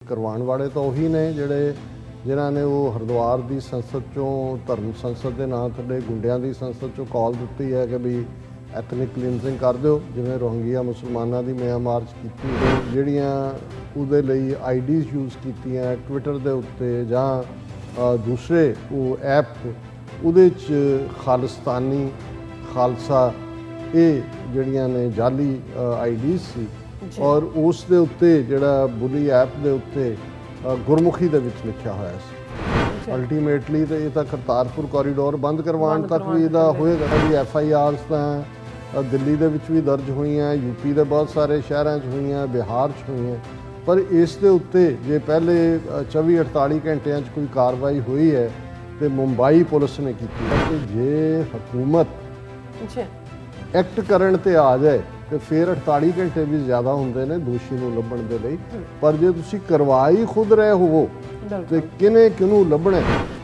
ਕਰਵਾਉਣ ਵਾਲੇ ਤਾਂ ਉਹੀ ਨੇ ਜਿਹੜੇ ਜਿਨ੍ਹਾਂ ਨੇ ਉਹ ਹਰਿਦੁਆਰ ਦੀ ਸੰਸਦ ਚੋਂ ਧਰਮ ਸੰਸਦ ਦੇ ਨਾਂ ਥੱਲੇ ਗੁੰਡਿਆਂ ਦੀ ਸੰਸਦ ਚੋਂ ਕਾਲ ਦਿੱਤੀ ਹੈ ਕਿ ਵੀ ਐਥਨਿਕ ਕਲੀਨਜ਼ਿੰਗ ਕਰ ਦਿਓ, ਜਿਵੇਂ ਰੋਹਿੰਗੀਆ ਮੁਸਲਮਾਨਾਂ ਦੀ ਮਿਆਂ ਮਾਰਚ ਕੀਤੀ, ਜਿਹੜੀਆਂ ਉਹਦੇ ਲਈ ਆਈਡੀਜ਼ ਯੂਜ਼ ਕੀਤੀਆਂ ਟਵਿੱਟਰ ਦੇ ਉੱਤੇ ਜਾਂ ਦੂਸਰੇ ਉਹ ਐਪ ਉਹਦੇ 'ਚ ਖਾਲਿਸਤਾਨੀ ਖਾਲਸਾ ਇਹ ਜਿਹੜੀਆਂ ਨੇ ਜਾਲੀ ਆਈਡੀਜ਼ ਸੀ ਔਰ ਉਸ ਦੇ ਉੱਤੇ ਜਿਹੜਾ ਬੁਲੀ ਐਪ ਦੇ ਉੱਤੇ ਗੁਰਮੁਖੀ ਦੇ ਵਿੱਚ ਲਿਖਿਆ ਹੋਇਆ ਸੀ। ਅਲਟੀਮੇਟਲੀ ਤੇ ਇਹ ਤਾਂ ਕਰਤਾਰਪੁਰ ਕੋਰੀਡੋਰ ਬੰਦ ਕਰਵਾਉਣ ਤੱਕ ਵੀ ਇਹਦਾ ਹੋਏਗਾ। ਵੀ FIRs ਤਾਂ ਦਿੱਲੀ ਦੇ ਵਿੱਚ ਵੀ ਦਰਜ ਹੋਈਆਂ, ਯੂਪੀ ਦੇ ਬਹੁਤ ਸਾਰੇ ਸ਼ਹਿਰਾਂ 'ਚ ਹੋਈਆਂ, ਬਿਹਾਰ 'ਚ ਹੋਈਆਂ, ਪਰ ਇਸ ਦੇ ਉੱਤੇ ਜੇ ਪਹਿਲੇ 24-48 ਘੰਟਿਆਂ 'ਚ ਕੋਈ ਕਾਰਵਾਈ ਹੋਈ ਹੈ ਤੇ ਮੁੰਬਈ ਪੁਲਿਸ ਨੇ ਕੀਤੀ ਹੈ। ਕਿ ਜੇ ਹਕੂਮਤ ਐਕਟ ਕਰਨ ਤੇ ਆ ਜਾਏ ਤੇ ਫਿਰ 48 ਘੰਟੇ ਵੀ ਜ਼ਿਆਦਾ ਹੁੰਦੇ ਨੇ ਦੋਸ਼ੀ ਨੂੰ ਲੱਭਣ ਦੇ ਲਈ, ਪਰ ਜੇ ਤੁਸੀਂ ਕਰਵਾਈ ਖੁਦ ਰਹੇ ਹੋਵੋ ਤੇ ਕਿਨੇ ਕਿਹਨੂੰ ਲੱਭਣਾ,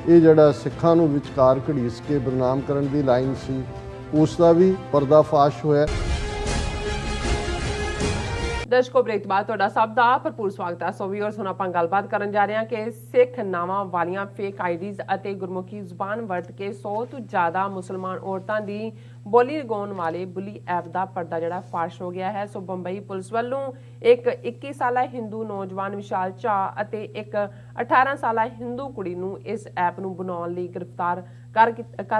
ਇਹ ਜਿਹੜਾ ਸਿੱਖਾਂ ਨੂੰ ਵਿਚਕਾਰ ਘੜੀਸ ਕੇ ਬਦਨਾਮ ਕਰਨ ਦੀ ਲਾਈਨ ਸੀ ਉਸ ਦਾ ਵੀ ਪਰਦਾਫਾਸ਼ ਹੋਇਆ। ਦਰਸ਼ਕੋ, ਬ੍ਰੇਕ ਤੋਂ ਬਾਅਦ ਤੁਹਾਡਾ ਸਭ ਦਾ ਭਰਪੂਰ ਸਵਾਗਤ ਹੈ। ਸੋ ਵੀਅਰਸ, ਹੁਣ ਆਪਾਂ ਗੱਲਬਾਤ ਕਰਨ ਜਾ ਰਹੇ ਹਾਂ ਕਿ ਸਿੱਖ ਨਾਵਾਂ ਵਾਲੀਆਂ ਫੇਕ ਆਈਡੀਜ਼ ਅਤੇ ਗੁਰਮੁਖੀ ਜ਼ੁਬਾਨ ਵਰਤ ਕੇ 100 ਤੋਂ ਜ਼ਿਆਦਾ ਮੁਸਲਮਾਨ ਔਰਤਾਂ ਦੀ ਬੋਲੀ ਲਗਾਉਣ ਵਾਲੇ ਬੁਲੀ ਐਪ ਦਾ ਪਰਦਾ ਜਿਹੜਾ ਫਾਸ਼ ਹੋ ਗਿਆ ਹੈ। ਸੋ ਬੰਬਈ ਪੁਲਿਸ ਵੱਲੋਂ ਇੱਕ 21 ਸਾਲਾ ਹਿੰਦੂ ਨੌਜਵਾਨ ਵਿਸ਼ਾਲ ਝਾਅ ਅਤੇ ਇੱਕ 18 ਸਾਲਾ ਹਿੰਦੂ ਕੁੜੀ ਨੂੰ ਇਸ ਐਪ ਨੂੰ ਬਣਾਉਣ ਲਈ ਗ੍ਰਿਫਤਾਰ ਕਰ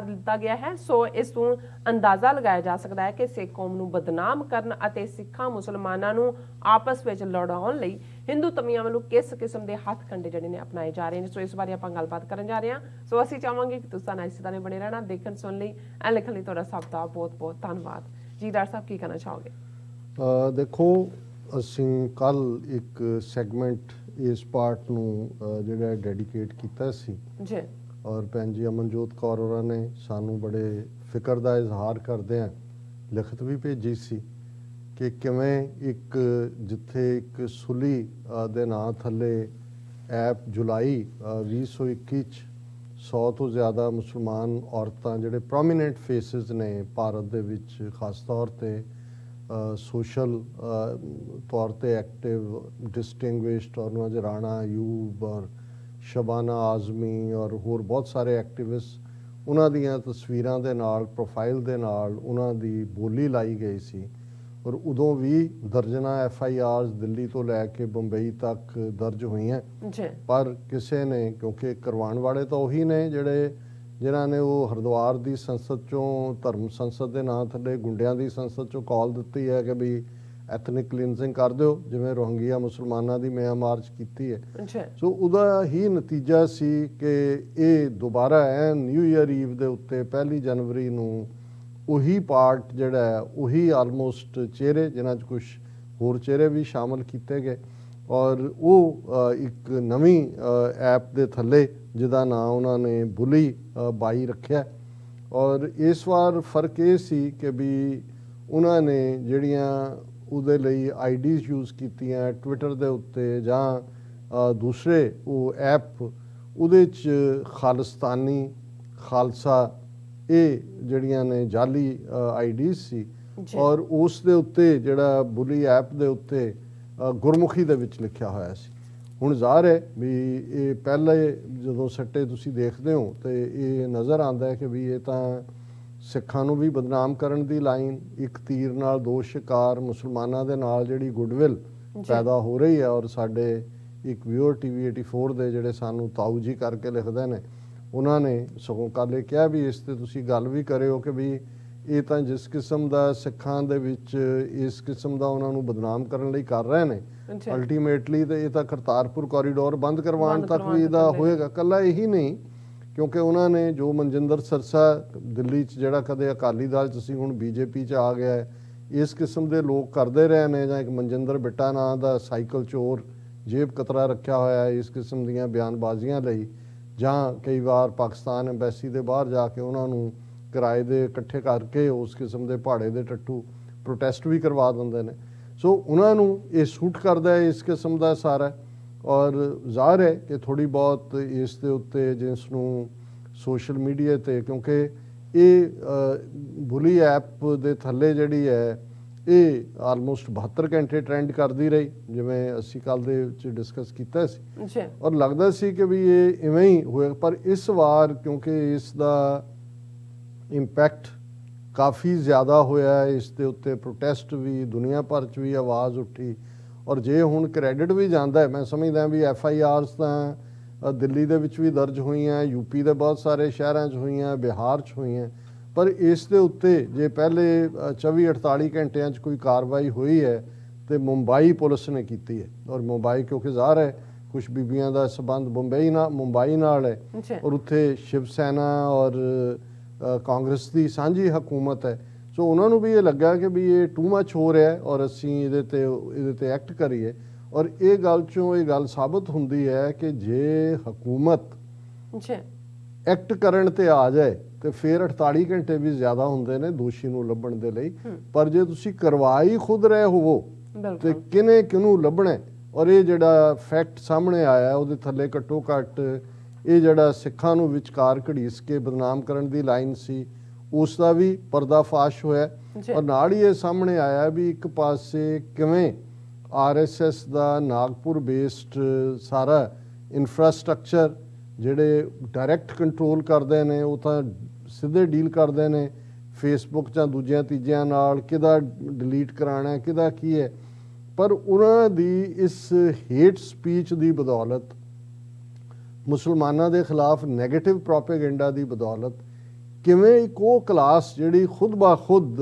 ਲਿੱਤਾ ਗਿਆ ਹੈ। ਸੋ ਇਸ ਤੋਂ ਅੰਦਾਜ਼ਾ ਲਗਾਇਆ ਜਾ ਸਕਦਾ ਹੈ ਕਿ ਸਿੱਖ ਕੌਮ ਨੂੰ ਬਦਨਾਮ ਕਰਨ ਅਤੇ ਸਿੱਖਾਂ ਮੁਸਲਮਾਨਾਂ ਨੂੰ ਆਪਸ ਵਿੱਚ ਲੜਾਉਣ ਲਈ ਹਿੰਦੂ ਤਮੀਆਂ ਵੱਲੋਂ ਕਿਸ ਕਿਸਮ ਦੇ ਹੱਥ ਕੰਡੇ ਜਿਹੜੇ ਨੇ ਅਪਣਾਏ ਜਾ ਰਹੇ ਨੇ। ਸੋ ਇਸ ਬਾਰੇ ਆਪਾਂ ਗੱਲਬਾਤ ਕਰਨ ਜਾ ਰਹੇ ਹਾਂ। ਸੋ ਅਸੀਂ ਚਾਹਾਂਗੇ ਕਿ ਤੁਸੀਂ ਨਾਲ ਇਸੇ ਤਰ੍ਹਾਂ ਬਣੇ ਰਹਿਣਾ, ਦੇਖਣ ਸੁਣ ਲਈ ਐ ਲਿਖਣ ਲਈ ਤੁਹਾਡਾ ਸਭ ਦਾ ਬਹੁਤ ਬਹੁਤ ਧੰਨਵਾਦ ਜੀ। ਡਾਕਟਰ ਸਾਹਿਬ, ਕੀ ਕਹਿਣਾ ਚਾਹੋਗੇ? ਦੇਖੋ, ਅਸੀਂ ਕੱਲ ਇੱਕ ਸੈਗਮੈਂਟ ਇਸ ਪਾਰਟ ਨੂੰ ਜਿਹੜਾ ਡੈਡੀਕੇਟ ਕੀਤਾ ਸੀ ਜੀ, ਔਰ ਭੈਣ ਜੀ ਅਮਨਜੋਤ ਕੌਰ ਹੋਰਾਂ ਨੇ ਸਾਨੂੰ ਬੜੇ ਫਿਕਰ ਦਾ ਇਜ਼ਹਾਰ ਕਰਦਿਆਂ ਲਿਖਤ ਵੀ ਭੇਜੀ ਸੀ ਕਿ ਕਿਵੇਂ ਇੱਕ ਜਿੱਥੇ ਇੱਕ ਸੁਲੀ ਦੇ ਨਾਂ ਥੱਲੇ ਐਪ ਜੁਲਾਈ 2021 'ਚ 100 ਤੋਂ ਜ਼ਿਆਦਾ ਮੁਸਲਮਾਨ ਔਰਤਾਂ ਜਿਹੜੇ ਪ੍ਰੋਮੀਨੈਂਟ ਫੇਸਿਸ ਨੇ ਭਾਰਤ ਦੇ ਵਿੱਚ, ਖਾਸ ਤੌਰ 'ਤੇ ਸੋਸ਼ਲ ਤੌਰ 'ਤੇ ਐਕਟਿਵ, ਡਿਸਟਿੰਗੁਇਸ਼ਡ, ਔਰ ਰਾਣਾ ਅਯੂਬ ਔਰ ਸ਼ਬਾਨਾ ਆਜ਼ਮੀ ਔਰ ਹੋਰ ਬਹੁਤ ਸਾਰੇ ਐਕਟਿਵਿਸਟ, ਉਹਨਾਂ ਦੀਆਂ ਤਸਵੀਰਾਂ ਦੇ ਨਾਲ, ਪ੍ਰੋਫਾਈਲ ਦੇ ਨਾਲ ਉਹਨਾਂ ਦੀ ਬੋਲੀ ਲਾਈ ਗਈ ਸੀ। ਔਰ ਉਦੋਂ ਵੀ ਦਰਜਨਾਂ FIRs ਦਿੱਲੀ ਤੋਂ ਲੈ ਕੇ ਬੰਬਈ ਤੱਕ ਦਰਜ ਹੋਈਆਂ, ਪਰ ਕਿਸੇ ਨੇ, ਕਿਉਂਕਿ ਕਰਵਾਉਣ ਵਾਲੇ ਤਾਂ ਉਹੀ ਨੇ ਜਿਹੜੇ ਜਿਨ੍ਹਾਂ ਨੇ ਉਹ ਹਰਿਦੁਆਰ ਦੀ ਸੰਸਦ ਚੋਂ ਧਰਮ ਸੰਸਦ ਦੇ ਨਾਂ ਥੱਲੇ ਗੁੰਡਿਆਂ ਦੀ ਸੰਸਦ ਚੋਂ ਕਾਲ ਦਿੱਤੀ ਹੈ ਕਿ ਵੀ ਐਥਨਿਕ ਕਲੀਨਜ਼ਿੰਗ ਕਰ ਦਿਓ, ਜਿਵੇਂ ਰੋਹਿੰਗੀਆ ਮੁਸਲਮਾਨਾਂ ਦੀ ਮਿਆਂ ਮਾਰਚ ਕੀਤੀ ਹੈ। ਸੋ ਉਹਦਾ ਹੀ ਨਤੀਜਾ ਸੀ ਕਿ ਇਹ ਦੁਬਾਰਾ ਨਿਊ ਈਅਰ ਈਵ ਦੇ ਉੱਤੇ 1 ਜਨਵਰੀ ਨੂੰ ਉਹੀ ਪਾਰਟ ਜਿਹੜਾ ਹੈ, ਉਹੀ ਆਲਮੋਸਟ ਚਿਹਰੇ, ਜਿਨ੍ਹਾਂ 'ਚ ਕੁਝ ਹੋਰ ਚਿਹਰੇ ਵੀ ਸ਼ਾਮਲ ਕੀਤੇ ਗਏ, ਔਰ ਉਹ ਇੱਕ ਨਵੀਂ ਐਪ ਦੇ ਥੱਲੇ ਜਿਹਦਾ ਨਾਂ ਉਹਨਾਂ ਨੇ ਬੁਲੀ ਬਾਈ ਰੱਖਿਆ। ਔਰ ਇਸ ਵਾਰ ਫਰਕ ਇਹ ਸੀ ਕਿ ਵੀ ਉਹਨਾਂ ਨੇ ਜਿਹੜੀਆਂ ਉਹਦੇ ਲਈ ਆਈਡੀਜ਼ ਯੂਜ਼ ਕੀਤੀਆਂ ਟਵਿੱਟਰ ਦੇ ਉੱਤੇ ਜਾਂ ਦੂਸਰੇ ਉਹ ਐਪ ਉਹਦੇ 'ਚ ਖਾਲਿਸਤਾਨੀ ਖਾਲਸਾ ਇਹ ਜਿਹੜੀਆਂ ਨੇ ਜਾਲੀ ਆਈਡੀਜ਼ ਸੀ ਔਰ ਉਸ ਦੇ ਉੱਤੇ ਜਿਹੜਾ ਬੁਲੀ ਐਪ ਦੇ ਉੱਤੇ ਗੁਰਮੁਖੀ ਦੇ ਵਿੱਚ ਲਿਖਿਆ ਹੋਇਆ ਸੀ। ਹੁਣ ਜ਼ਾਹਰ ਹੈ ਵੀ ਇਹ ਪਹਿਲੇ ਜਦੋਂ ਸੱਟੇ ਤੁਸੀਂ ਦੇਖਦੇ ਹੋ ਤੇ ਇਹ ਨਜ਼ਰ ਆਉਂਦਾ ਹੈ ਕਿ ਵੀ ਇਹ ਤਾਂ ਸਿੱਖਾਂ ਨੂੰ ਵੀ ਬਦਨਾਮ ਕਰਨ ਦੀ ਲਾਈਨ, ਇੱਕ ਤੀਰ ਨਾਲ ਦੋ ਸ਼ਿਕਾਰ, ਮੁਸਲਮਾਨਾਂ ਦੇ ਨਾਲ ਜਿਹੜੀ ਗੁੱਡਵਿਲ ਪੈਦਾ ਹੋ ਰਹੀ ਹੈ। ਔਰ ਸਾਡੇ ਇੱਕ ਵਿਊਅਰ TV 84 ਦੇ ਜਿਹੜੇ ਸਾਨੂੰ ਤਾਊ ਜੀ ਕਰਕੇ ਲਿਖਦੇ ਨੇ, ਉਹਨਾਂ ਨੇ ਸਗੋਂ ਕੱਲ੍ਹ ਇਹ ਕਿਹਾ ਵੀ ਇਸ 'ਤੇ ਤੁਸੀਂ ਗੱਲ ਵੀ ਕਰਿਓ ਕਿ ਵੀ ਇਹ ਤਾਂ ਜਿਸ ਕਿਸਮ ਦਾ ਸਿੱਖਾਂ ਦੇ ਵਿੱਚ ਇਸ ਕਿਸਮ ਦਾ ਉਹਨਾਂ ਨੂੰ ਬਦਨਾਮ ਕਰਨ ਲਈ ਕਰ ਰਹੇ ਨੇ, ਅਲਟੀਮੇਟਲੀ ਤੇ ਇਹ ਤਾਂ ਕਰਤਾਰਪੁਰ ਕੋਰੀਡੋਰ ਬੰਦ ਕਰਵਾਉਣ ਤੱਕ ਵੀ ਇਹਦਾ ਹੋਏਗਾ। ਇਕੱਲਾ ਇਹੀ ਨਹੀਂ, ਕਿਉਂਕਿ ਉਹਨਾਂ ਨੇ ਜੋ ਮਨਜਿੰਦਰ ਸਰਸਾ ਦਿੱਲੀ 'ਚ ਜਿਹੜਾ ਕਦੇ ਅਕਾਲੀ ਦਲ 'ਚ ਸੀ ਹੁਣ BJP 'ਚ ਆ ਗਿਆ ਹੈ, ਇਸ ਕਿਸਮ ਦੇ ਲੋਕ ਕਰਦੇ ਰਹੇ ਨੇ, ਜਾਂ ਇੱਕ ਮਨਜਿੰਦਰ ਬਿੱਟਾ ਨਾਂ ਦਾ ਸਾਈਕਲ ਚੋਰ ਜੇਬ ਕਤਰਾ ਰੱਖਿਆ ਹੋਇਆ ਹੈ ਇਸ ਕਿਸਮ ਦੀਆਂ ਬਿਆਨਬਾਜ਼ੀਆਂ ਲਈ, ਜਾਂ ਕਈ ਵਾਰ ਪਾਕਿਸਤਾਨ ਐਮਬੈਸੀ ਦੇ ਬਾਹਰ ਜਾ ਕੇ ਉਹਨਾਂ ਨੂੰ ਕਿਰਾਏ ਦੇ ਇਕੱਠੇ ਕਰਕੇ ਉਸ ਕਿਸਮ ਦੇ ਪਹਾੜੇ ਦੇ ਟੱਟੂ ਪ੍ਰੋਟੈਸਟ ਵੀ ਕਰਵਾ ਦਿੰਦੇ ਨੇ। ਸੋ ਉਹਨਾਂ ਨੂੰ ਇਹ ਸੂਟ ਕਰਦਾ ਹੈ ਇਸ ਕਿਸਮ ਦਾ ਸਾਰਾ। ਔਰ ਜ਼ਾਹਰ ਹੈ ਕਿ ਥੋੜ੍ਹੀ ਬਹੁਤ ਇਸ ਦੇ ਉੱਤੇ ਜਿਸ ਨੂੰ ਸੋਸ਼ਲ ਮੀਡੀਆ 'ਤੇ, ਕਿਉਂਕਿ ਇਹ ਬੁਲੀ ਐਪ ਦੇ ਥੱਲੇ ਜਿਹੜੀ ਹੈ ਇਹ ਆਲਮੋਸਟ 72 ਘੰਟੇ ਟ੍ਰੈਂਡ ਕਰਦੀ ਰਹੀ, ਜਿਵੇਂ ਅਸੀਂ ਕੱਲ ਦੇ ਵਿੱਚ ਡਿਸਕਸ ਕੀਤਾ ਸੀ। ਜੀ ਔਰ ਲੱਗਦਾ ਸੀ ਕਿ ਵੀ ਇਹ ਇਵੇਂ ਹੀ ਹੋਏਗਾ, ਪਰ ਇਸ ਵਾਰ ਕਿਉਂਕਿ ਇਸ ਦਾ ਇੰਪੈਕਟ ਕਾਫੀ ਜ਼ਿਆਦਾ ਹੋਇਆ, ਇਸ ਦੇ ਉੱਤੇ ਪ੍ਰੋਟੈਸਟ ਵੀ ਦੁਨੀਆ ਭਰ 'ਚ ਵੀ ਆਵਾਜ਼ ਉੱਠੀ। ਔਰ ਜੇ ਹੁਣ ਕ੍ਰੈਡਿਟ ਵੀ ਜਾਂਦਾ ਹੈ, ਮੈਂ ਸਮਝਦਾ ਵੀ FIRs ਤਾਂ ਦਿੱਲੀ ਦੇ ਵਿੱਚ ਵੀ ਦਰਜ ਹੋਈਆਂ, ਯੂਪੀ ਦੇ ਬਹੁਤ ਸਾਰੇ ਸ਼ਹਿਰਾਂ 'ਚ ਹੋਈਆਂ, ਬਿਹਾਰ 'ਚ ਹੋਈਆਂ, ਪਰ ਇਸ ਦੇ ਉੱਤੇ ਜੇ ਪਹਿਲੇ 24-48 ਘੰਟਿਆਂ 'ਚ ਕੋਈ ਕਾਰਵਾਈ ਹੋਈ ਹੈ ਤੇ ਮੁੰਬਈ ਪੁਲਿਸ ਨੇ ਕੀਤੀ ਹੈ। ਔਰ ਮੁੰਬਈ ਕਿਉਂਕਿ ਜ਼ਾਹਰ ਹੈ ਕੁਝ ਬੀਬੀਆਂ ਦਾ ਸੰਬੰਧ ਮੁੰਬਈ ਨਾਲ ਹੈ, ਜੀ ਔਰ ਉੱਥੇ ਸ਼ਿਵ ਸੈਨਾ ਔਰ ਕਾਂਗਰਸ ਦੀ ਸਾਂਝੀ ਹਕੂਮਤ ਹੈ। ਸੋ ਉਹਨਾਂ ਨੂੰ ਵੀ ਇਹ ਲੱਗਾ ਕਿ ਵੀ ਇਹ ਟੂ ਮੱਚ ਹੋ ਰਿਹਾ ਔਰ ਅਸੀਂ ਇਹਦੇ ਤੇ ਐਕਟ ਕਰੀਏ। ਔਰ ਇਹ ਗੱਲ 'ਚੋਂ ਇਹ ਗੱਲ ਸਾਬਤ ਹੁੰਦੀ ਹੈ ਕਿ ਜੇ ਹਕੂਮਤ ਜੀ ਐਕਟ ਕਰਨ ਤੇ ਆ ਜਾਏ ਤੇ ਫਿਰ 48 ਘੰਟੇ ਵੀ ਜ਼ਿਆਦਾ ਹੁੰਦੇ ਨੇ ਦੋਸ਼ੀ ਨੂੰ ਲੱਭਣ ਦੇ ਲਈ। ਪਰ ਜੇ ਤੁਸੀਂ ਕਰਵਾਈ ਖੁਦ ਰਹੇ ਹੋਵੋ ਤੇ ਕਿਨੇ ਕਿਹਨੂੰ ਲੱਭਣਾ ਹੈ। ਔਰ ਇਹ ਜਿਹੜਾ ਫੈਕਟ ਸਾਹਮਣੇ ਆਇਆ ਉਹਦੇ ਥੱਲੇ ਘੱਟੋ ਘੱਟ ਇਹ ਜਿਹੜਾ ਸਿੱਖਾਂ ਨੂੰ ਵਿਚਕਾਰ ਘੜੀਸ ਕੇ ਬਦਨਾਮ ਕਰਨ ਦੀ ਲਾਈਨ ਸੀ, ਉਸ ਦਾ ਵੀ ਪਰਦਾਫਾਸ਼ ਹੋਇਆ। ਔਰ ਨਾਲ ਹੀ ਇਹ ਸਾਹਮਣੇ ਆਇਆ ਵੀ ਇੱਕ ਪਾਸੇ ਕਿਵੇਂ RSS ਦਾ ਨਾਗਪੁਰ ਬੇਸਡ ਸਾਰਾ ਇਨਫਰਾਸਟ੍ਰਕਚਰ ਜਿਹੜੇ ਡਾਇਰੈਕਟ ਕੰਟਰੋਲ ਕਰਦੇ ਨੇ, ਉਹ ਤਾਂ ਸਿੱਧੇ ਡੀਲ ਕਰਦੇ ਨੇ ਫੇਸਬੁੱਕ ਜਾਂ ਦੂਜਿਆਂ ਤੀਜਿਆਂ ਨਾਲ, ਕਿਹਦਾ ਡਿਲੀਟ ਕਰਾਉਣਾ, ਕਿਹਦਾ ਕੀ ਹੈ। ਪਰ ਉਹਨਾਂ ਦੀ ਇਸ ਹੇਟ ਸਪੀਚ ਦੀ ਬਦੌਲਤ, ਮੁਸਲਮਾਨਾਂ ਦੇ ਖਿਲਾਫ ਨੈਗੇਟਿਵ ਪ੍ਰੋਪੇਗੈਂਡਾ ਦੀ ਬਦੌਲਤ, ਕਿਵੇਂ ਇੱਕ ਉਹ ਕਲਾਸ ਜਿਹੜੀ ਖੁਦ ਬਾ ਖੁਦ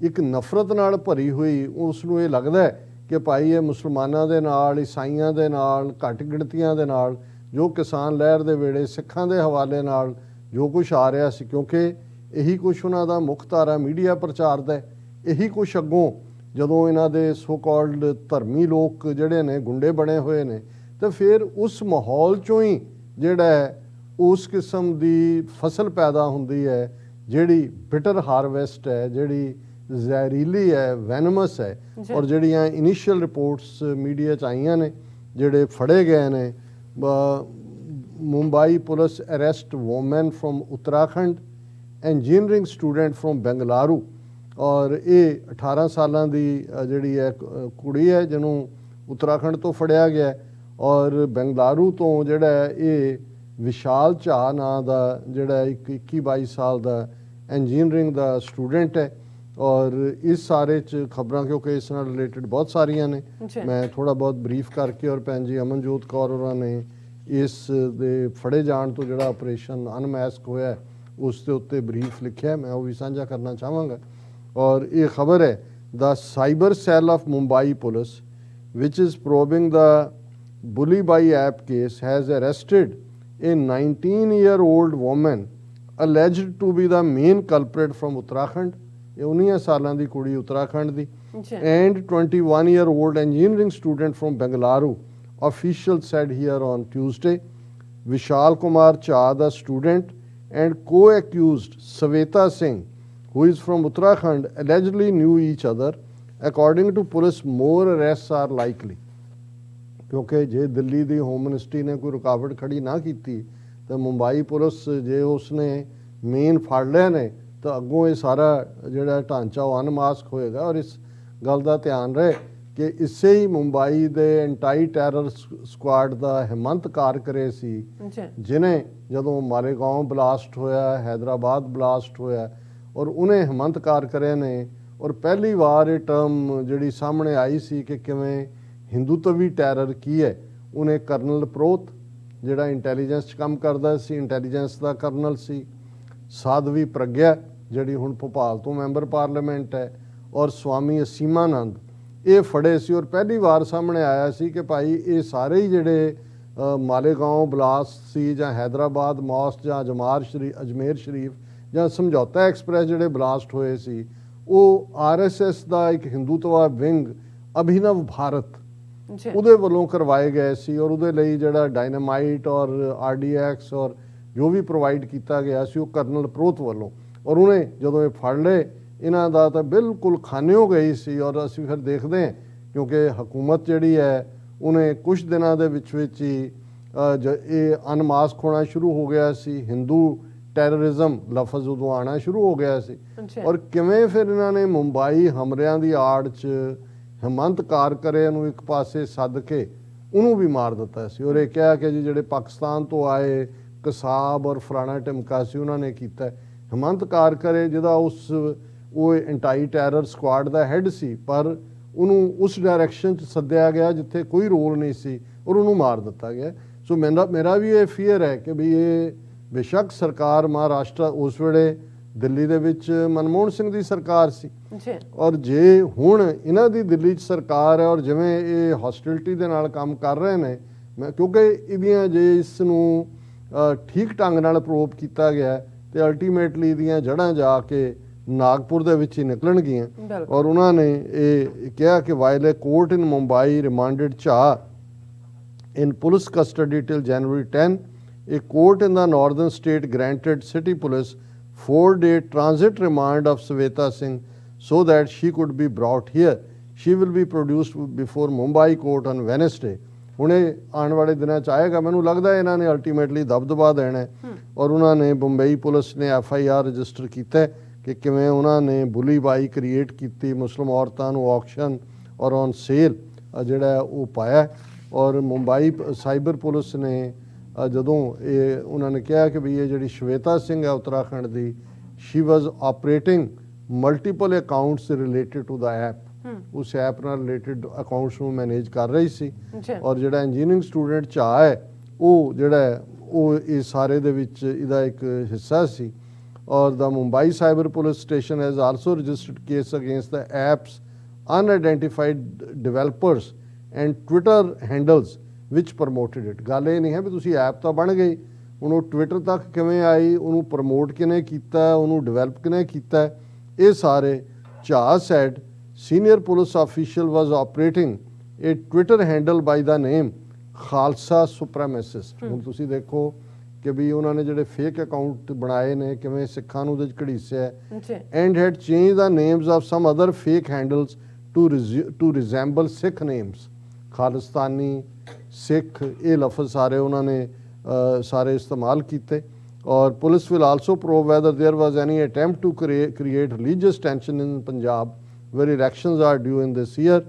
ਇੱਕ ਨਫ਼ਰਤ ਨਾਲ ਭਰੀ ਹੋਈ, ਉਸ ਨੂੰ ਇਹ ਲੱਗਦਾ ਹੈ ਕਿ ਭਾਈ ਇਹ ਮੁਸਲਮਾਨਾਂ ਦੇ ਨਾਲ, ਈਸਾਈਆਂ ਦੇ ਨਾਲ, ਘੱਟ ਗਿਣਤੀਆਂ ਦੇ ਨਾਲ, ਜੋ ਕਿਸਾਨ ਲਹਿਰ ਦੇ ਵੇਲੇ ਸਿੱਖਾਂ ਦੇ ਹਵਾਲੇ ਨਾਲ ਜੋ ਕੁਛ ਆ ਰਿਹਾ ਸੀ, ਕਿਉਂਕਿ ਇਹੀ ਕੁਛ ਉਹਨਾਂ ਦਾ ਮੁੱਖ ਧਾਰਾ ਮੀਡੀਆ ਪ੍ਰਚਾਰਦਾ ਹੈ। ਇਹੀ ਕੁਛ ਅੱਗੋਂ ਜਦੋਂ ਇਹਨਾਂ ਦੇ ਸੋ ਕਾਲਡ ਧਰਮੀ ਲੋਕ ਜਿਹੜੇ ਨੇ ਗੁੰਡੇ ਬਣੇ ਹੋਏ ਨੇ, ਤੇ ਫਿਰ ਉਸ ਮਾਹੌਲ 'ਚੋਂ ਹੀ ਜਿਹੜਾ ਹੈ ਉਸ ਕਿਸਮ ਦੀ ਫਸਲ ਪੈਦਾ ਹੁੰਦੀ ਹੈ ਜਿਹੜੀ ਬਿਟਰ ਹਾਰਵੈਸਟ ਹੈ, ਜਿਹੜੀ ਜ਼ਹਿਰੀਲੀ ਹੈ, ਵੈਨਮਸ ਹੈ। ਔਰ ਜਿਹੜੀਆਂ ਇਨੀਸ਼ੀਅਲ ਰਿਪੋਰਟਸ ਮੀਡੀਆ 'ਚ ਆਈਆਂ ਨੇ, ਜਿਹੜੇ ਫੜੇ ਗਏ ਨੇ, Mumbai police arrest woman from Uttarakhand, engineering student from Bengaluru. ਔਰ ਇਹ 18 ਸਾਲਾਂ ਦੀ ਜਿਹੜੀ ਹੈ ਕੁੜੀ ਹੈ ਜਿਹਨੂੰ ਉੱਤਰਾਖੰਡ ਤੋਂ ਫੜਿਆ ਗਿਆ। ਔਰ ਬੰਗਲਾਰੂ ਤੋਂ ਜਿਹੜਾ ਇਹ ਵਿਸ਼ਾਲ ਝਾ ਨਾਂ ਦਾ ਜਿਹੜਾ ਇੱਕ 21-22 ਸਾਲ ਦਾ ਇੰਜੀਨੀਅਰਿੰਗ ਦਾ ਸਟੂਡੈਂਟ ਹੈ। ਔਰ ਇਸ ਸਾਰੇ 'ਚ ਖਬਰਾਂ ਕਿਉਂਕਿ ਇਸ ਨਾਲ ਰਿਲੇਟਡ ਬਹੁਤ ਸਾਰੀਆਂ ਨੇ, ਮੈਂ ਥੋੜਾ ਬਹੁਤ ਬਰੀਫ ਕਰਕੇ, ਔਰ ਭੈਣ ਜੀ ਅਮਨਜੋਤ ਕੌਰ ਹੋਰਾਂ ਨੇ ਇਸ ਦੇ ਫੜੇ ਜਾਣ ਤੋਂ ਜਿਹੜਾ ਆਪਰੇਸ਼ਨ ਅਨਮੈਸਕ ਹੋਇਆ ਉਸ ਦੇ ਉੱਤੇ ਬਰੀਫ ਲਿਖਿਆ, ਮੈਂ ਉਹ ਵੀ ਸਾਂਝਾ ਕਰਨਾ ਚਾਹਾਂਗਾ। ਔਰ ਇਹ ਖਬਰ ਹੈ the cyber cell of Mumbai police which is probing the Bulli Bai app case has arrested a 19-year-old woman alleged to be the main culprit from Uttarakhand, ਇਹ 19 ਸਾਲਾਂ ਦੀ ਕੁੜੀ ਉੱਤਰਾਖੰਡ ਦੀ, and 21-year-old engineering student from Bengaluru, officials said here on Tuesday. Vishal Kumar Cha, the student, and co-accused Saveta Singh, who is from Uttarakhand, allegedly knew each other. According to police, more arrests are likely. ਕਿਉਂਕਿ ਜੇ ਦਿੱਲੀ ਦੀ home ministry ਨੇ ਕੋਈ ਰੁਕਾਵਟ ਖੜੀ ਨਾ ਕੀਤੀ ਤਾਂ Mumbai police ਜੇ ਉਸਨੇ ਮੇਨ ਫੜ ਲਿਆ ਨੇ ਤਾਂ ਅੱਗੋਂ ਇਹ ਸਾਰਾ ਜਿਹੜਾ ਢਾਂਚਾ ਉਹ ਅਨਮਾਸਕ ਹੋਏਗਾ। ਔਰ ਇਸ ਗੱਲ ਦਾ ਧਿਆਨ ਰਹੇ ਕਿ ਇਸੇ ਹੀ ਮੁੰਬਈ ਦੇ ਐਂਟੀ ਟੈਰਰ ਸਕੁਆਡ ਦਾ ਹਿੰਮਤ ਕਾਰਕਰੇ ਸੀ, ਜਿਨੇ ਜਦੋਂ ਮਾਲੇਗਾਂਵ ਬਲਾਸਟ ਹੋਇਆ, ਹੈਦਰਾਬਾਦ ਬਲਾਸਟ ਹੋਇਆ, ਔਰ ਉਹਨੇ ਹਿੰਮਤ ਕਾਰਕਰੇ ਨੇ। ਔਰ ਪਹਿਲੀ ਵਾਰ ਇਹ ਟਰਮ ਜਿਹੜੀ ਸਾਹਮਣੇ ਆਈ ਸੀ ਕਿ ਕਿਵੇਂ ਹਿੰਦੂਤਵੀ ਟੈਰਰ ਕੀ ਹੈ, ਉਹਨੇ ਕਰਨਲ ਪ੍ਰੋਤ ਜਿਹੜਾ ਇੰਟੈਲੀਜੈਂਸ 'ਚ ਕੰਮ ਕਰਦਾ ਸੀ, ਇੰਟੈਲੀਜੈਂਸ ਦਾ ਕਰਨਲ ਸੀ, ਸਾਧਵੀ ਪ੍ਰਗਿਆ ਜਿਹੜੀ ਹੁਣ ਭੋਪਾਲ ਤੋਂ ਮੈਂਬਰ ਪਾਰਲੀਮੈਂਟ ਹੈ, ਔਰ ਸਵਾਮੀ ਅਸੀਮਾਨੰਦ, ਇਹ ਫੜੇ ਸੀ। ਔਰ ਪਹਿਲੀ ਵਾਰ ਸਾਹਮਣੇ ਆਇਆ ਸੀ ਕਿ ਭਾਈ ਇਹ ਸਾਰੇ ਹੀ ਜਿਹੜੇ ਮਾਲੇਗਾਂਵ ਬਲਾਸਟ ਸੀ, ਜਾਂ ਹੈਦਰਾਬਾਦ ਮੌਸਕ, ਜਾਂ ਅਜਮੇਰ ਸ਼ਰੀਫ, ਜਾਂ ਸਮਝੌਤਾ ਐਕਸਪ੍ਰੈਸ ਜਿਹੜੇ ਬਲਾਸਟ ਹੋਏ ਸੀ, ਉਹ RSS ਦਾ ਇੱਕ ਹਿੰਦੂਤਵਾ ਵਿੰਗ ਅਭਿਨਵ ਭਾਰਤ ਉਹਦੇ ਵੱਲੋਂ ਕਰਵਾਏ ਗਏ ਸੀ। ਔਰ ਉਹਦੇ ਲਈ ਜਿਹੜਾ ਡਾਇਨਾਮਾਈਟ ਔਰ RDX ਔਰ ਜੋ ਵੀ ਪ੍ਰੋਵਾਈਡ ਕੀਤਾ ਗਿਆ ਸੀ ਉਹ ਕਰਨਲ ਪ੍ਰੋਤ ਵੱਲੋਂ। ਔਰ ਉਹਨੇ ਜਦੋਂ ਇਹ ਫੜ ਲਏ ਇਹਨਾਂ ਦਾ ਤਾਂ ਬਿਲਕੁਲ ਖਾਨਿਓ ਗਈ ਸੀ। ਔਰ ਅਸੀਂ ਫਿਰ ਦੇਖਦੇ ਹਾਂ ਕਿਉਂਕਿ ਹਕੂਮਤ ਜਿਹੜੀ ਹੈ ਉਹਨੇ ਕੁਝ ਦਿਨਾਂ ਦੇ ਵਿੱਚ ਹੀ ਇਹ ਅਨਮਾਸਕ ਹੋਣਾ ਸ਼ੁਰੂ ਹੋ ਗਿਆ ਸੀ। ਹਿੰਦੂ ਟੈਰਰਿਜ਼ਮ ਲਫ਼ਜ਼ ਉਦੋਂ ਆਉਣਾ ਸ਼ੁਰੂ ਹੋ ਗਿਆ ਸੀ। ਅੱਛਾ। ਔਰ ਕਿਵੇਂ ਫਿਰ ਇਹਨਾਂ ਨੇ ਮੁੰਬਈ ਹਮਲਿਆਂ ਦੀ ਆੜ 'ਚ ਹਿਮੰਤ ਕਾਰਕਰੇ ਨੂੰ ਇੱਕ ਪਾਸੇ ਸੱਦ ਕੇ ਉਹਨੂੰ ਵੀ ਮਾਰ ਦਿੱਤਾ ਸੀ। ਔਰ ਇਹ ਕਿਹਾ ਕਿ ਜੀ ਜਿਹੜੇ ਪਾਕਿਸਤਾਨ ਤੋਂ ਆਏ ਕਸਾਬ ਔਰ ਫਲਾਣਾ ਟਮਕਾ ਸੀ ਉਹਨਾਂ ਨੇ ਕੀਤਾ। ਹਿਮੰਤ ਕਾਰਕਰੇ ਜਿਹਦਾ ਉਹ ਐਂਟਾਈ ਟੈਰਰ ਸਕੁਆਡ ਦਾ ਹੈੱਡ ਸੀ, ਪਰ ਉਹਨੂੰ ਉਸ ਡਾਇਰੈਕਸ਼ਨ 'ਚ ਸੱਦਿਆ ਗਿਆ ਜਿੱਥੇ ਕੋਈ ਰੋਲ ਨਹੀਂ ਸੀ ਔਰ ਉਹਨੂੰ ਮਾਰ ਦਿੱਤਾ ਗਿਆ। ਸੋ ਮੇਰਾ ਵੀ ਇਹ ਫੀਅਰ ਹੈ ਕਿ ਵੀ ਇਹ ਬੇਸ਼ੱਕ ਸਰਕਾਰ ਮਹਾਰਾਸ਼ਟਰ ਉਸ ਵੇਲੇ ਦਿੱਲੀ ਦੇ ਵਿੱਚ ਮਨਮੋਹਨ ਸਿੰਘ ਦੀ ਸਰਕਾਰ ਸੀ, ਔਰ ਜੇ ਹੁਣ ਇਹਨਾਂ ਦੀ ਦਿੱਲੀ 'ਚ ਸਰਕਾਰ ਹੈ ਔਰ ਜਿਵੇਂ ਇਹ ਹੌਸਟਿਲਿਟੀ ਦੇ ਨਾਲ ਕੰਮ ਕਰ ਰਹੇ ਨੇ, ਕਿਉਂਕਿ ਇਹਦੀਆਂ ਜੇ ਇਸ ਨੂੰ ਠੀਕ ਢੰਗ ਨਾਲ ਅਪਰੋਵ ਕੀਤਾ ਗਿਆ ਤੇ ਅਲਟੀਮੇਟਲੀ ਇਹਦੀਆਂ ਜੜ੍ਹਾਂ ਜਾ ਕੇ ਨਾਗਪੁਰ ਦੇ ਵਿੱਚ ਹੀ ਨਿਕਲਣਗੀਆਂ। ਔਰ ਉਹਨਾਂ ਨੇ ਇਹ ਕਿਹਾ ਕਿ while a court in Mumbai remanded Jha in police custody till January 10, a court in the northern state granted city police 4-day transit remand of Sweta Singh so that she could be brought here. She will be produced before Mumbai court on Wednesday. ਹੁਣ ਇਹ ਆਉਣ ਵਾਲੇ ਦਿਨਾਂ 'ਚ ਆਏਗਾ। ਮੈਨੂੰ ਲੱਗਦਾ ਇਹਨਾਂ ਨੇ ਅਲਟੀਮੇਟਲੀ ਦਬਦਬਾ ਦੇਣਾ ਹੈ। ਔਰ ਉਹਨਾਂ ਨੇ ਬੰਬਈ ਪੁਲਿਸ ਨੇ FIR ਰਜਿਸਟਰ ਕੀਤਾ ਕਿ ਕਿਵੇਂ ਉਹਨਾਂ ਨੇ ਬੁਲੀ ਬਾਈ ਕ੍ਰੀਏਟ ਕੀਤੀ, ਮੁਸਲਿਮ ਔਰਤਾਂ ਨੂੰ ਆਕਸ਼ਨ ਔਰ ਔਨ ਸੇਲ ਜਿਹੜਾ ਉਹ ਪਾਇਆ। ਔਰ ਮੁੰਬਈ ਸਾਈਬਰ ਪੁਲਿਸ ਨੇ ਜਦੋਂ ਇਹ ਉਹਨਾਂ ਨੇ ਕਿਹਾ ਕਿ ਵੀ ਇਹ ਜਿਹੜੀ ਸ਼ਵੇਤਾ ਸਿੰਘ ਹੈ ਉੱਤਰਾਖੰਡ ਦੀ, she was operating multiple accounts related to the app, ਉਸ ਐਪ ਨਾਲ ਰਿਲੇਟਡ ਅਕਾਊਂਟਸ ਨੂੰ ਮੈਨੇਜ ਕਰ ਰਹੀ ਸੀ। ਔਰ ਜਿਹੜਾ ਇੰਜੀਨੀਅਰਿੰਗ ਸਟੂਡੈਂਟ ਝਾ ਹੈ ਉਹ ਜਿਹੜਾ ਉਹ ਇਹ ਸਾਰੇ ਦੇ ਵਿੱਚ ਇਹਦਾ ਇੱਕ ਹਿੱਸਾ ਸੀ। ਔਰ the Mumbai cyber police station has also registered case against the apps unidentified developers and Twitter handles which promoted it. ਗੱਲ ਇਹ ਨਹੀਂ ਹੈ ਵੀ ਤੁਸੀਂ ਐਪ ਤਾਂ ਬਣ ਗਈ, ਹੁਣ ਉਹ ਟਵਿੱਟਰ ਤੱਕ ਕਿਵੇਂ ਆਈ, ਉਹਨੂੰ ਪ੍ਰਮੋਟ ਕਿਹਨੇ ਕੀਤਾ, ਉਹਨੂੰ ਡਿਵੈਲਪ ਕਿਹਨੇ ਕੀਤਾ, ਇਹ ਸਾਰੇ Jha said senior police official was operating a Twitter handle by the name Khalsa supremacist. ਹੁਣ ਤੁਸੀਂ ਦੇਖੋ ਕਿ ਵੀ ਉਹਨਾਂ ਨੇ ਜਿਹੜੇ ਫੇਕ ਅਕਾਊਂਟ ਬਣਾਏ ਨੇ ਕਿਵੇਂ ਸਿੱਖਾਂ ਨੂੰ ਉਹਦੇ 'ਚ ਘੜੀਸਿਆ, and had change the names of some other fake handles to resemble Sikh names. Khalistani, Sikh, ਇਹ ਲਫ਼ਜ਼ ਸਾਰੇ ਉਹਨਾਂ ਨੇ ਸਾਰੇ ਇਸਤੇਮਾਲ ਕੀਤੇ। ਔਰ police will also probe whether there was any attempt to create religious tension in Punjab where elections are due in this year.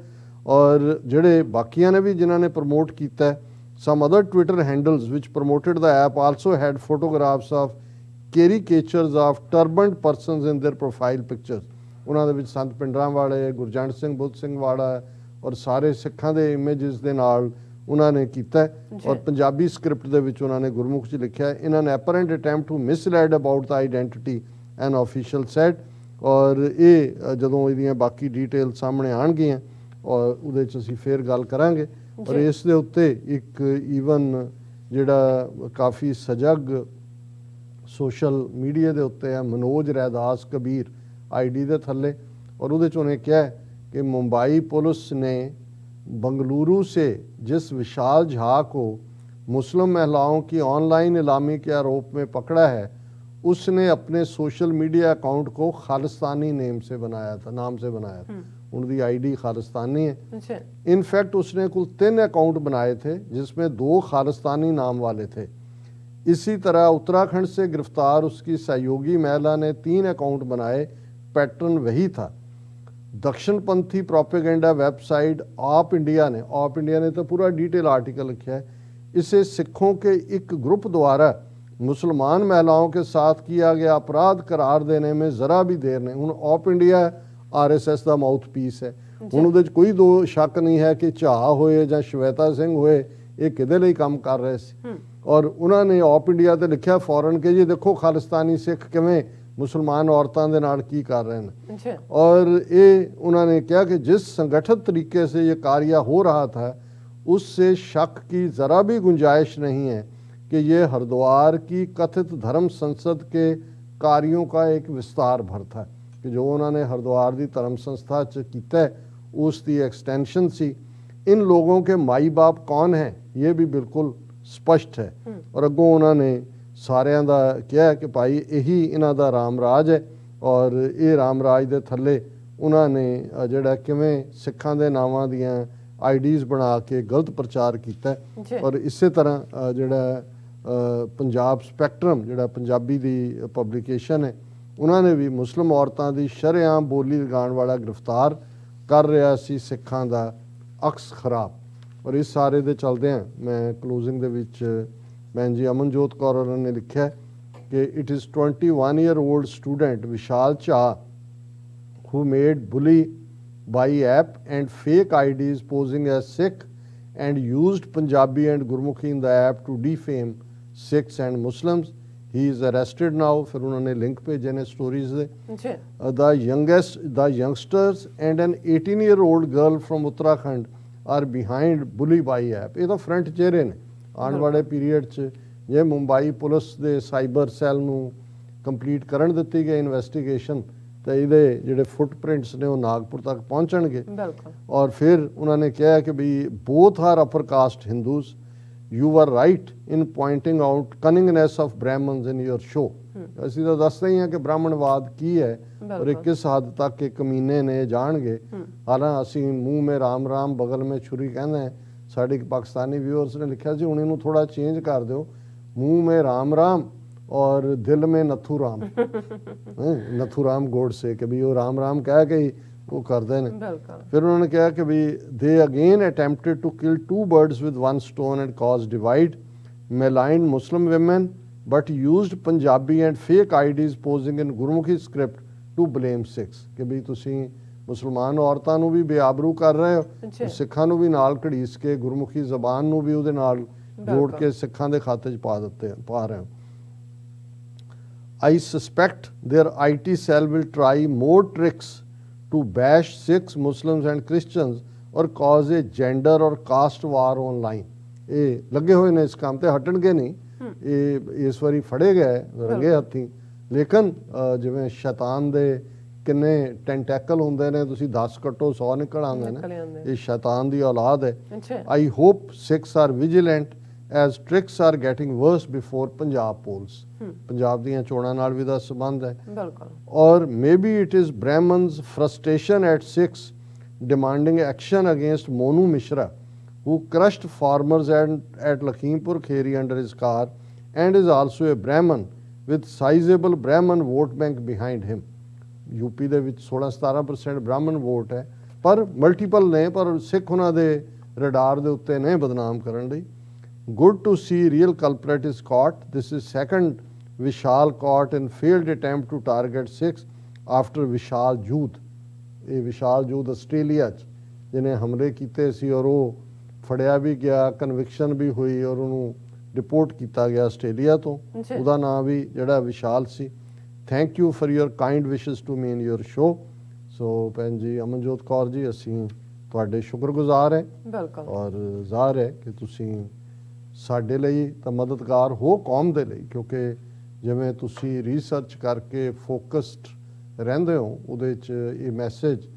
ਔਰ ਜਿਹੜੇ ਬਾਕੀਆਂ ਨੇ ਵੀ ਜਿਨ੍ਹਾਂ ਨੇ ਪ੍ਰਮੋਟ ਕੀਤਾ, some other Twitter handles which promoted the app also had photographs of caricatures of turbaned persons in their profile pictures. ਉਹਨਾਂ ਦੇ ਵਿੱਚ ਸੰਤ ਪਿੰਡਰਾਂ ਵਾਲੇ, ਗੁਰਜੰਟ ਸਿੰਘ, ਬੁੱਧ ਸਿੰਘ ਵਾਲਾ ਔਰ ਸਾਰੇ ਸਿੱਖਾਂ ਦੇ ਇਮੇजेस ਦੇ ਨਾਲ ਉਹਨਾਂ ਨੇ ਕੀਤਾ। ਔਰ ਪੰਜਾਬੀ ਸਕ੍ਰਿਪਟ ਦੇ ਵਿੱਚ ਉਹਨਾਂ ਨੇ ਗੁਰਮੁਖ 'ਚ ਲਿਖਿਆ, in an apparent attempt to mislead about the identity an official said. ਔਰ ਇਹ ਜਦੋਂ ਇਹਦੀਆਂ ਬਾਕੀ ਡਿਟੇਲ ਸਾਹਮਣੇ ਆਉਣਗੀਆਂ ਔਰ ਉਹਦੇ 'ਚ ਅਸੀਂ ਫੇਰ ਗੱਲ ਕਰਾਂਗੇ। ਔਰ ਇਸ ਦੇ ਉੱਤੇ ਇੱਕ ਈਵਨ ਜਿਹੜਾ ਕਾਫੀ ਸਜਗ ਸੋਸ਼ਲ ਮੀਡੀਆ ਦੇ ਉੱਤੇ ਹੈ ਮਨੋਜ ਰੈਦਾਸ ਕਬੀਰ ID ਦੇ ਥੱਲੇ, और ਉਹਦੇ 'ਚ ਉਹਨੇ ਕਿਹਾ कि मुंबई पुलिस ने बंगलुरु से जिस विशाल झा को मुस्लिम महिलाओं की ऑनलाइन नीलामी के आरोप में पकड़ा है, उसने अपने सोशल मीडिया अकाउंट को खालिस्तानी नाम से बनाया था। उनकी ID खालिस्तानी है। इनफैक्ट उसने कुल 3 अकाउंट बनाए थे जिसमें 2 खालिस्तानी नाम वाले थे। इसी तरह उत्तराखंड से गिरफ्तार उसकी सहयोगी महिला ने 3 अकाउंट बनाए, पैटर्न वही था। दक्षिणपंथी प्रोपेगेंडा वेबसाइट आप इंडिया ने तो पूरा डिटेल आर्टिकल लिखा है, इसे सिखों के एक ग्रुप द्वारा मुसलमान महिलाओं के साथ किया गया अपराध करार देने में ज़रा भी देर नहीं। हूँ आप इंडिया RSS का माउथ पीस है, हूँ वो कोई दो शक नहीं है कि झा होए या श्वेता सिंह होए ये किदे लिए काम कर रहे थे। और उन्होंने आप इंडिया ते लिखा फॉरन के जी देखो खालिस्तानी सिख किवें मुसलमान औरतों के नाल की कर रहे हैं। और ये उन्होंने कहा कि जिस संगठित तरीके से ये कार्य हो रहा था उससे शक की ज़रा भी गुंजाइश नहीं है कि ये हरिद्वार की कथित धर्म संसद के कार्यों का एक विस्तार भर था, कि जो उन्होंने हरिद्वार की धर्म संस्था च कीता उसकी एक्सटेंशन सी। इन लोगों के माई बाप कौन है ये भी बिल्कुल स्पष्ट है। और अगों उन्होंने ਸਾਰਿਆਂ ਦਾ ਕਿਹਾ ਕਿ ਭਾਈ ਇਹੀ ਇਹਨਾਂ ਦਾ ਰਾਮ ਰਾਜ ਹੈ ਔਰ ਇਹ ਰਾਮ ਰਾਜ ਦੇ ਥੱਲੇ ਉਹਨਾਂ ਨੇ ਜਿਹੜਾ ਕਿਵੇਂ ਸਿੱਖਾਂ ਦੇ ਨਾਵਾਂ ਦੀਆਂ IDs ਬਣਾ ਕੇ ਗਲਤ ਪ੍ਰਚਾਰ ਕੀਤਾ। ਔਰ ਇਸੇ ਤਰ੍ਹਾਂ ਜਿਹੜਾ ਪੰਜਾਬ ਸਪੈਕਟਰਮ ਜਿਹੜਾ ਪੰਜਾਬੀ ਦੀ ਪਬਲੀਕੇਸ਼ਨ ਹੈ, ਉਹਨਾਂ ਨੇ ਵੀ ਮੁਸਲਿਮ ਔਰਤਾਂ ਦੀ ਸ਼ਰੇਆਮ ਬੋਲੀ ਲਗਾਉਣ ਵਾਲਾ ਗ੍ਰਿਫਤਾਰ ਕਰ ਰਿਹਾ ਸੀ ਸਿੱਖਾਂ ਦਾ ਅਕਸ ਖਰਾਬ। ਔਰ ਇਸ ਸਾਰੇ ਦੇ ਚਲਦਿਆਂ ਮੈਂ ਕਲੋਜ਼ਿੰਗ ਦੇ ਵਿੱਚ ਭੈਣ ਜੀ ਅਮਨਜੋਤ ਕੌਰ ਉਹਨਾਂ ਨੇ ਲਿਖਿਆ ਕਿ it is 21-year-old student Vishal Jha who made bully by app and fake IDs posing as Sikh and used Punjabi and Gurmukhi in the app to defame Sikhs and Muslims. He is arrested now. फिर उन्होंने link भेजे ने stories they. The youngsters and an 18-year-old girl from Uttarakhand are behind bully by app. ਇਹ ਤਾਂ front ਚਿਹਰੇ ਨੇ ਆਉਣ ਵਾਲੇ ਪੀਰੀਅਡ 'ਚ। ਜੇ ਮੁੰਬਈ ਪੁਲਿਸ ਦੇ ਸਾਈਬਰ ਸੈੱਲ ਨੂੰ ਕੰਪਲੀਟ ਕਰਨ ਦਿੱਤੀ ਗਈ ਇਨਵੈਸਟੀਗੇਸ਼ਨ ਤਾਂ ਇਹਦੇ ਜਿਹੜੇ ਫੁੱਟਪ੍ਰਿੰਟਸ ਨੇ ਉਹ ਨਾਗਪੁਰ ਤੱਕ ਪਹੁੰਚਣਗੇ। ਔਰ ਫਿਰ ਉਹਨਾਂ ਨੇ ਕਿਹਾ ਕਿ we both are upper caste Hindus, you are right in pointing out cunningness of Brahmins in your show. ਅਸੀਂ ਤਾਂ ਦੱਸਦੇ ਹੀ ਹਾਂ ਕਿ ਬ੍ਰਾਹਮਣਵਾਦ ਕੀ ਹੈ ਔਰ ਇਹ ਕਿਸ ਹੱਦ ਤੱਕ ਇਹ ਕਮੀਨੇ ਨੇ ਜਾਣਗੇ। ਹਾਲਾਂ ਅਸੀਂ ਮੂੰਹ ਮੇ ਰਾਮ ਰਾਮ ਬਗਲ ਮੇ ਛੁਰੀ ਕਹਿੰਦੇ ਹਾਂ। ਸਾਡੇ ਇੱਕ ਪਾਕਿਸਤਾਨੀ ਵਿਊਅਰਸ ਨੇ ਲਿਖਿਆ ਸੀ ਹੁਣ ਇਹਨੂੰ ਥੋੜਾ ਚੇਂਜ ਕਰ ਦਿਓ, ਮੂੰਹ ਮੇ ਰਾਮ ਰਾਮ और दिल में नथू राम नथू राम गोडसे कि भी वो राम राम कह के ही वो करते हैं। फिर उन्होंने कहा कि भी they again attempted to kill 2 birds with 1 stone and cause divide, maligned Muslim women but used Punjabi and fake IDs posing in Gurmukhi script to blame Sikhs कि भी तुसी ਮੁਸਲਮਾਨ ਔਰਤਾਂ ਨੂੰ ਵੀ ਬੇਆਬਰੂ ਕਰ ਰਹੇ ਹੋ, ਸਿੱਖਾਂ ਨੂੰ ਵੀ ਨਾਲ ਘੜੀਸ ਕੇ ਗੁਰਮੁਖੀ ਜ਼ਬਾਨ ਨੂੰ ਵੀ ਉਹਦੇ ਨਾਲ ਜੋੜ ਕੇ ਸਿੱਖਾਂ ਦੇ ਖਾਤੇ 'ਚ ਪਾ ਰਹੇ ਹੋ। I suspect their IT cell will try more tricks to bash Sikhs, Muslims and Christians or cause a gender or caste war online. ਇਹ ਲੱਗੇ ਹੋਏ ਨੇ ਇਸ ਕੰਮ ਤੇ, ਹਟਣਗੇ ਨਹੀਂ। ਇਹ ਇਸ ਵਾਰੀ ਫੜੇ ਗਏ ਰੰਗੇ ਹੱਥੀਂ। ਲੇਕਿਨ ਜਿਵੇਂ ਸ਼ੈਤਾਨ ਦੇ ਕਿੰਨੇ ਟੈਂਟੈਕਲ ਹੁੰਦੇ ਨੇ, ਤੁਸੀਂ 10 ਕੱਟੋ 100 ਨਿਕਲ ਆਉਂਦੇ ਨੇ। ਇਹ ਸ਼ੈਤਾਨ ਦੀ ਔਲਾਦ ਹੈ। I hope Sikhs are vigilant as tricks are getting worse before Punjab polls. Punjab ਦੀਆਂ ਚੋਣਾਂ ਨਾਲ ਵੀ ਦਾ ਸੰਬੰਧ ਹੈ। ਔਰ maybe it is Brahmins' frustration at Sikhs demanding action against Monu Mishra, who crushed farmers at Lakhimpur Kheri under his car and is also a Brahmin with sizable Brahmin vote bank behind him. UP ਦੇ ਵਿੱਚ 16-17% ਬ੍ਰਾਹਮਣ vote ਹੈ, ਪਰ multiple ਨੇ, ਪਰ ਸਿੱਖ ਉਹਨਾਂ ਦੇ radar ਦੇ ਉੱਤੇ ਨੇ ਬਦਨਾਮ ਕਰਨ ਲਈ। Good to see real culprit is caught. This is second Vishal caught in failed attempt to target Sikhs after Vishal Jooth. ਇਹ ਵਿਸ਼ਾਲ ਜੂਥ ਆਸਟ੍ਰੇਲੀਆ 'ਚ ਜਿਹਨੇ ਹਮਲੇ ਕੀਤੇ ਸੀ ਔਰ ਉਹ ਫੜਿਆ ਵੀ ਗਿਆ, ਕਨਵਿਕਸ਼ਨ ਵੀ ਹੋਈ ਔਰ ਉਹਨੂੰ ਰਿਪੋਰਟ ਕੀਤਾ ਗਿਆ ਆਸਟ੍ਰੇਲੀਆ ਤੋਂ। ਉਹਦਾ ਨਾਮ ਵੀ ਜਿਹੜਾ ਵਿਸ਼ਾਲ ਸੀ। Thank you for your kind wishes to me in your show. So ਭੈਣ ਜੀ ਅਮਨਜੋਤ ਕੌਰ ਜੀ, ਅਸੀਂ ਤੁਹਾਡੇ ਸ਼ੁਕਰਗੁਜ਼ਾਰ ਹੈ ਔਰ ਜ਼ਾਹਰ ਹੈ ਕਿ ਤੁਸੀਂ ਸਾਡੇ ਲਈ ਤਾਂ ਮਦਦਗਾਰ ਹੋ ਕੌਮ ਦੇ ਲਈ, ਕਿਉਂਕਿ ਜਿਵੇਂ ਤੁਸੀਂ ਰਿਸਰਚ ਕਰਕੇ ਫੋਕਸਡ ਰਹਿੰਦੇ ਹੋ, ਉਹਦੇ 'ਚ ਇਹ ਮੈਸੇਜ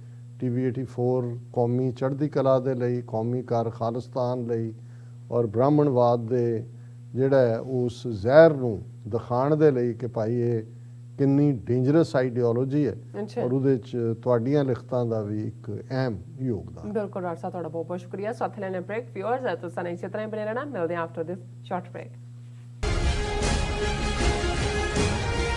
TV 84 ਕੌਮੀ ਚੜ੍ਹਦੀ ਕਲਾ ਦੇ ਲਈ, ਕੌਮੀ ਕਰ ਖਾਲਿਸਤਾਨ ਲਈ ਔਰ ਬ੍ਰਾਹਮਣਵਾਦ ਦੇ ਜਿਹੜਾ ਉਸ ਜ਼ਹਿਰ ਨੂੰ ਦਿਖਾਉਣ ਦੇ ਲਈ ਕਿ ਭਾਈ ਇਹ ਕਿੰਨੀ ਡੇਂਜਰਸ ਆਈਡੀਓਲੋਜੀ ਹੈ ਔਰ ਉਹਦੇ 'ਚ ਤੁਹਾਡੀਆਂ ਲਿਖਤਾਂ ਦਾ ਵੀ ਇੱਕ ਅਹਿਮ ਯੋਗਦਾਨ। ਬਿਲਕੁਲ ਡਾਕਟਰ ਸਾਹਿਬ, ਤੁਹਾਡਾ ਬਹੁਤ ਬਹੁਤ ਸ਼ੁਕਰੀਆ। ਸਾਥ ਲੈਣੇ ਬ੍ਰੇਕ। ਵਿਊਅਰਸ ਤੁਸੀਂ ਇਸੇ ਤਰ੍ਹਾਂ ਹੀ ਬਣੇ ਰਹਿਣਾ। ਮਿਲਦੇ ਹਾਂ ਆਫਟਰ ਦਿਸ ਸ਼ਾਰਟ ਬ੍ਰੇਕ।